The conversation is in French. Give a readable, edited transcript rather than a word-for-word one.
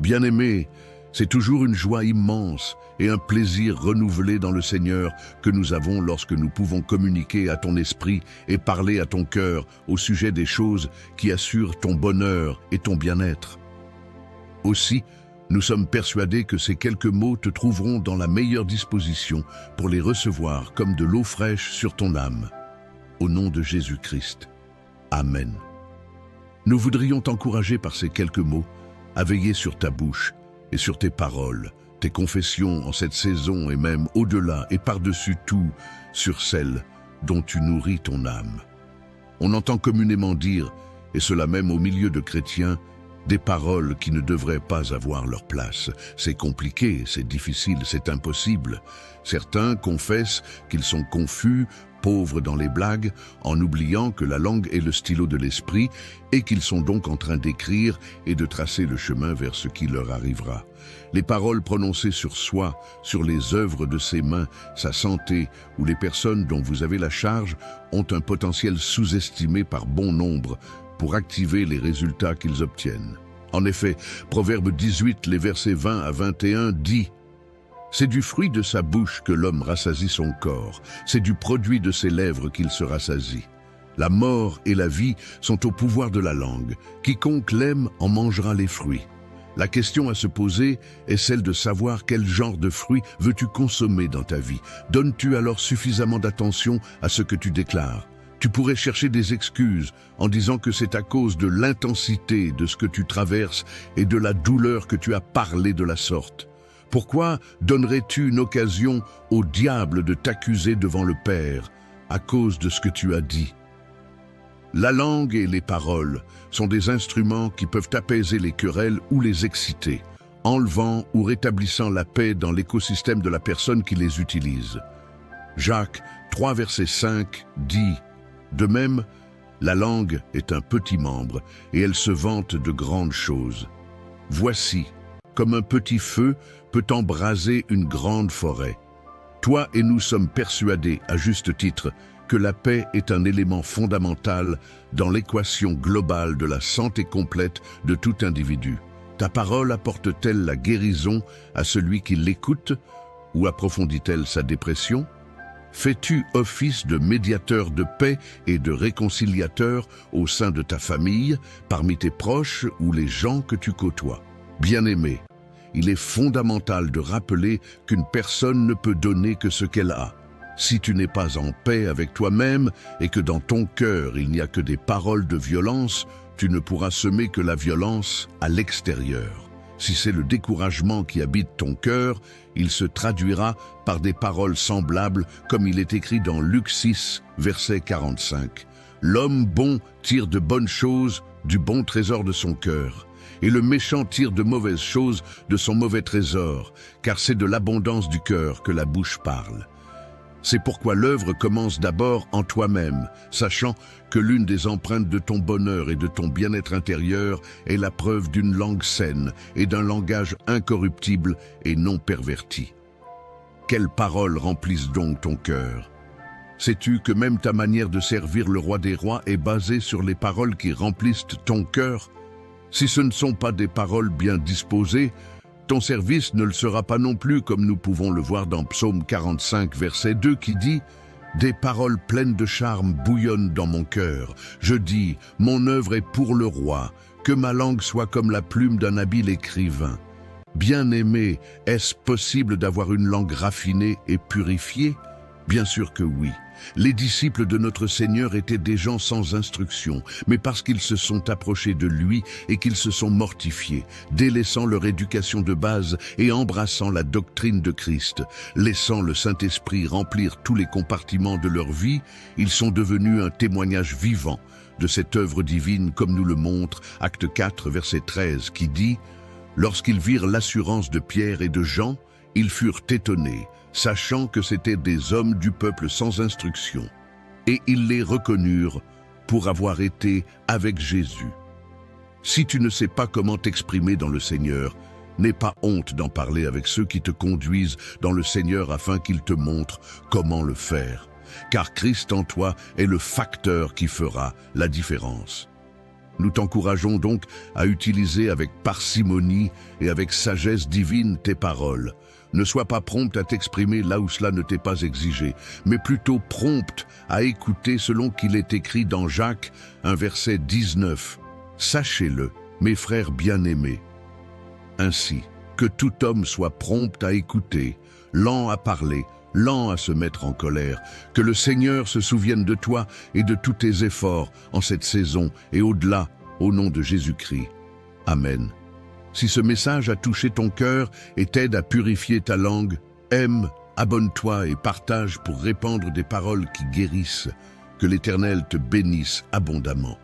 Bien-aimés, c'est toujours une joie immense et un plaisir renouvelé dans le Seigneur que nous avons lorsque nous pouvons communiquer à ton esprit et parler à ton cœur au sujet des choses qui assurent ton bonheur et ton bien-être. Aussi, nous sommes persuadés que ces quelques mots te trouveront dans la meilleure disposition pour les recevoir comme de l'eau fraîche sur ton âme. Au nom de Jésus-Christ. Amen. Nous voudrions t'encourager par ces quelques mots à veiller sur ta bouche et sur tes paroles, tes confessions en cette saison et même au-delà et par-dessus tout sur celles dont tu nourris ton âme. On entend communément dire, et cela même au milieu de chrétiens, des paroles qui ne devraient pas avoir leur place. C'est compliqué, c'est difficile, c'est impossible. Certains confessent qu'ils sont confus, pauvres dans les blagues, en oubliant que la langue est le stylo de l'esprit et qu'ils sont donc en train d'écrire et de tracer le chemin vers ce qui leur arrivera. Les paroles prononcées sur soi, sur les œuvres de ses mains, sa santé ou les personnes dont vous avez la charge ont un potentiel sous-estimé par bon nombre pour activer les résultats qu'ils obtiennent. En effet, Proverbe 18, les versets 20 à 21 dit « C'est du fruit de sa bouche que l'homme rassasie son corps, c'est du produit de ses lèvres qu'il se rassasie. La mort et la vie sont au pouvoir de la langue. Quiconque l'aime en mangera les fruits. » La question à se poser est celle de savoir quel genre de fruits veux-tu consommer dans ta vie. Donnes-tu alors suffisamment d'attention à ce que tu déclares? Tu pourrais chercher des excuses en disant que c'est à cause de l'intensité de ce que tu traverses et de la douleur que tu as parlé de la sorte. Pourquoi donnerais-tu une occasion au diable de t'accuser devant le Père à cause de ce que tu as dit? La langue et les paroles sont des instruments qui peuvent apaiser les querelles ou les exciter, enlevant ou rétablissant la paix dans l'écosystème de la personne qui les utilise. Jacques 3, verset 5 dit « De même, la langue est un petit membre et elle se vante de grandes choses. Voici, comme un petit feu peut embraser une grande forêt. Toi et nous sommes persuadés, à juste titre, que la paix est un élément fondamental dans l'équation globale de la santé complète de tout individu. Ta parole apporte-t-elle la guérison à celui qui l'écoute ou approfondit-elle sa dépression? Fais-tu office de médiateur de paix et de réconciliateur au sein de ta famille, parmi tes proches ou les gens que tu côtoies? Bien-aimé, il est fondamental de rappeler qu'une personne ne peut donner que ce qu'elle a. Si tu n'es pas en paix avec toi-même et que dans ton cœur il n'y a que des paroles de violence, tu ne pourras semer que la violence à l'extérieur. Si c'est le découragement qui habite ton cœur, il se traduira par des paroles semblables comme il est écrit dans Luc 6, verset 45. L'homme bon tire de bonnes choses du bon trésor de son cœur, et le méchant tire de mauvaises choses de son mauvais trésor, car c'est de l'abondance du cœur que la bouche parle. C'est pourquoi l'œuvre commence d'abord en toi-même, sachant que l'une des empreintes de ton bonheur et de ton bien-être intérieur est la preuve d'une langue saine et d'un langage incorruptible et non perverti. Quelles paroles remplissent donc ton cœur? Sais-tu que même ta manière de servir le roi des rois est basée sur les paroles qui remplissent ton cœur? Si ce ne sont pas des paroles bien disposées, ton service ne le sera pas non plus, comme nous pouvons le voir dans Psaume 45, verset 2, qui dit « Des paroles pleines de charme bouillonnent dans mon cœur. Je dis, mon œuvre est pour le roi, que ma langue soit comme la plume d'un habile écrivain. » Bien-aimé, est-ce possible d'avoir une langue raffinée et purifiée? Bien sûr que oui. Les disciples de notre Seigneur étaient des gens sans instruction, mais parce qu'ils se sont approchés de lui et qu'ils se sont mortifiés, délaissant leur éducation de base et embrassant la doctrine de Christ, laissant le Saint-Esprit remplir tous les compartiments de leur vie, ils sont devenus un témoignage vivant de cette œuvre divine, comme nous le montre Acte 4, verset 13, qui dit « Lorsqu'ils virent l'assurance de Pierre et de Jean, ils furent étonnés, sachant que c'étaient des hommes du peuple sans instruction, et ils les reconnurent pour avoir été avec Jésus. » Si tu ne sais pas comment t'exprimer dans le Seigneur, n'aie pas honte d'en parler avec ceux qui te conduisent dans le Seigneur afin qu'ils te montrent comment le faire, car Christ en toi est le facteur qui fera la différence. Nous t'encourageons donc à utiliser avec parcimonie et avec sagesse divine tes paroles. Ne sois pas prompte à t'exprimer là où cela ne t'est pas exigé, mais plutôt prompte à écouter selon qu'il est écrit dans Jacques, un verset 19. Sachez-le, mes frères bien-aimés. Ainsi, que tout homme soit prompt à écouter, lent à parler, lent à se mettre en colère, que le Seigneur se souvienne de toi et de tous tes efforts en cette saison et au-delà, au nom de Jésus-Christ. Amen. Si ce message a touché ton cœur et t'aide à purifier ta langue, aime, abonne-toi et partage pour répandre des paroles qui guérissent. Que l'Éternel te bénisse abondamment.